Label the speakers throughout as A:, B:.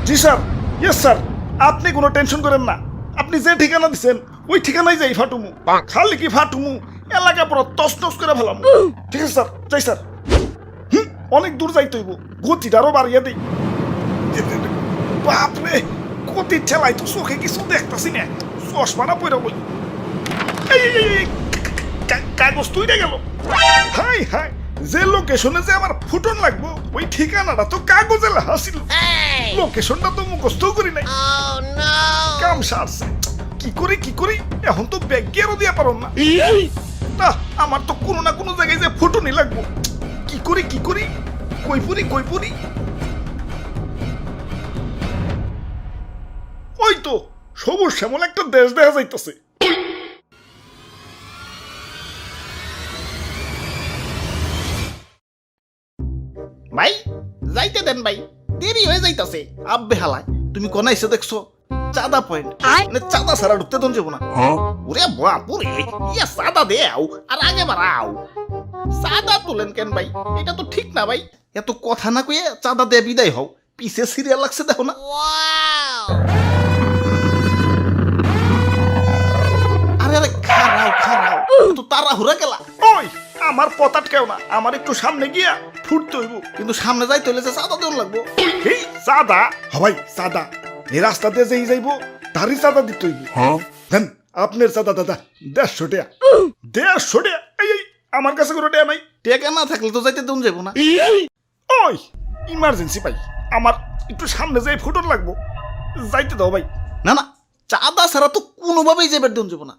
A: জি sir, yes sir, আপনি কোনো tension করেন না। আপনি যে ঠিকানা দিচ্ছেন ওই ঠিকানায় যাই ফাটুমু। খালি কি ফাটুমু, এলাকা পুরো তছনছ করে ফেলাম। ঠিক আছে স্যার, যাই স্যার। অনেক দূর যাইতে হইব, গতিটা আরো বাড়িয়ে দিই। বাপরে, গতি ঠেলাই তো চোখে কিছু দেখতেছি না, চশমাটা পরে বলি। কাগজ তুইটা গেল। হাই হাই, যে লোকেশনে যে আমার ফুটন লাগবো ওই ঠিকানাটা তো কাগজে লেখা ছিল, লোকেশনটা তো মুখস্থ করি নাই। কাম সারছে, কি করি এখন তো ব্যাগ গিয়ারও দিয়া পারো না। আমার তো কোনো না কোনো জায়গায় যে ফুটনই লাগবো। কি করি কই পুরি। ওই তো সবুজ শ্যামল একটা দেশ দেখা যাইতেছে।
B: ভাই যাইতে দেন ভাই, দেরি হয়ে যাইতাছে। আব্বে হালায়, তুমি কোন এসে দেখছো? চাঁদা পয়েন্ট, মানে চাঁদা ছাড়া ঢুকতে দন যাবো না। ওরে বাপুরে, ইয়া চাঁদা দেও আর আগে বাড়াও। চাঁদা তুলেন কেন ভাই? এটা তো ঠিক না ভাই। এত কথা না কইয়ে চাঁদা দিয়ে বিদায় হও, পিছে সিরিয়াল লাগছে দেখো না। আরে আরে খারাও, তো তাড়াহুড়া গেলা।
A: ওই আমার পতাট কেউ না, আমার একটু সামনে গিয়া ফুটতে হইব।
B: কিন্তু সামনে যাইতে হইলে যে চাঁদা দেওয়া লাগবো।
A: এই চাঁদা হবাই চাঁদা, এই রাস্তাতে যেই যাইব তারই চাঁদা দিতে হইব। দেন আপনার চাঁদা দাদা 150 টাকা। 150 টাকা? এই আমার কাছে কোনো টাকা নাই।
B: টেকা না থাকলে তো যাইতে দেন যাবো না।
A: ওই ইমার্জেন্সি ভাই, আমার একটু সামনে যাই ফুটন লাগবো, যাইতে দাও ভাই।
B: না না, চাঁদা ছাড়া তো কোনোভাবেই যাবার দেন যাবো না।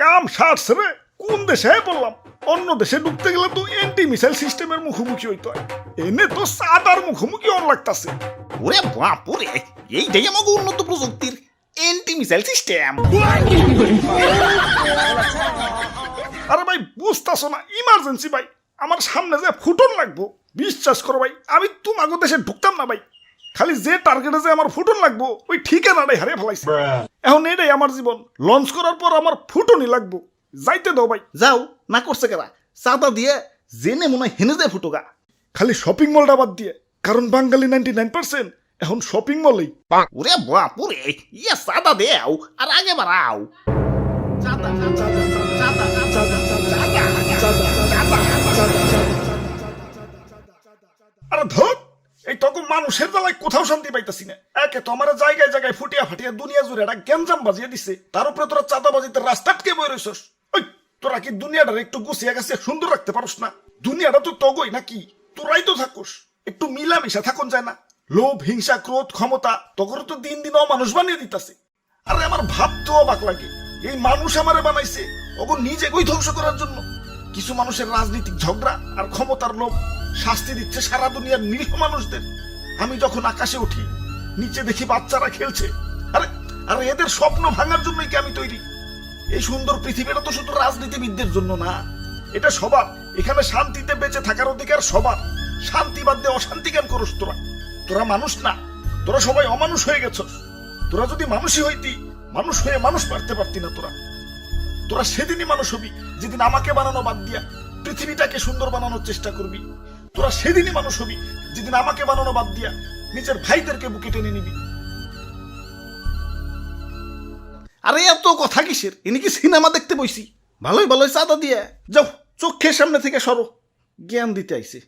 A: কাম সারছে রে, কোন দেশে বললাম? অন্য দেশে ঢুকতে গেলে তো এন্টি মিসাইল সিস্টেমের মুখোমুখি হইতে হয়, এনে তো চাঁদার মুখোমুখি অন লাগতাছে।
B: ওরে বাপুরে, এইটাই আমাকে উন্নত প্রযুক্তির এন্টি মিসাইল সিস্টেম।
A: আরে ভাই বুঝতাছো না, ইমার্জেন্সি ভাই, আমার সামনে যে ফুটন লাগবো। বিশ্বাস করো ভাই, আমি তোমাকে দেশে ঢুকতাম না ভাই। খালি যে টার্গেটে যে আমার ফুটন লাগবো ওই ঠিকানাটাই হারিয়ে ফেলাইছে। এখন এটাই আমার জীবন, লঞ্চ করার পর আমার ফুটনই লাগবো, যাইতে দাও ভাই।
B: যাও, না করছে কেরা? চাঁদা দিয়ে জেনে মনে হয় হেনে যায় ফুটোগা।
A: খালি শপিং মলটা বাদ দিয়ে, কারণ বাঙালি 99% এখন শপিং মলেই।
B: ওরে বাপুরে, ইয়া চাঁদা দেও আর আগে বাড়াও। চাঁদা চাঁদা চাঁদা চাঁদা
A: আরে ধর, এই তখন মানুষের বেলায় কোথাও শান্তি পাইতাছি না। একে তো আমার জায়গায় জায়গায় ফুটিয়া ফাটিয়া দুনিয়া জুড়ে একটা গ্যাঞ্জাম বাজিয়ে দিছে, তার উপরে তোরা চাঁদা বাজিতে রাস্তা আটকে বই রইছস। ওই তোরা কি দুনিয়াটার একটু গুছিয়ে গেছে সুন্দর রাখতে পারস না? দুনিয়াটা তো তগই নাকি, তোরাই তো থাকুস, একটু মিলামিশা থাকুন যায় না? লোভ, হিংসা, ক্রোধ, ক্ষমতা তখন তো দিন দিন অমানুষ বানিয়ে দিতাছে। আরে আমার ভাবতেও অবাক লাগে, এই মানুষ আমারে বানাইছে ওগো নিজে কই ধ্বংস করার জন্য। কিছু মানুষের রাজনৈতিক ঝগড়া আর ক্ষমতার লোভ শাস্তি দিচ্ছে সারা দুনিয়ার নিরীহ মানুষদের। আমি যখন আকাশে উঠি, নিচে দেখি বাচ্চারা খেলছে। আরে আরে এদের স্বপ্ন ভাঙার জন্যই কি আমি তৈরি? এই সুন্দর পৃথিবীটা তো শুধু রাজনীতিবিদদের জন্য না, এটা সবার। এখানে শান্তিতে বেঁচে থাকার অধিকার সবার। শান্তি বাদ দিয়ে অশান্তি কেন করস তোরা? তোরা মানুষ না, তোরা সবাই অমানুষ হয়ে গেছস। তোরা যদি মানুষই হইতি, মানুষ হয়ে মানুষ মারতে পারতি না। তোরা সেদিনই মানুষ হবি যেদিন আমাকে বানানো বাদ দিয়া পৃথিবীটাকে সুন্দর বানানোর চেষ্টা করবি। তোরা সেদিনই মানুষ হবি যেদিন আমাকে বানানো বাদ দিয়া নিজের ভাইদেরকে বুকে টেনে নিবি।
B: আরে এত কথা কিসের? ইনি কি সিনেমা দেখতে বইছি? ভালোই চাঁদা দিয়ে যাও, চোখের সামনে থেকে সরো। জ্ঞান দিতে আইছে।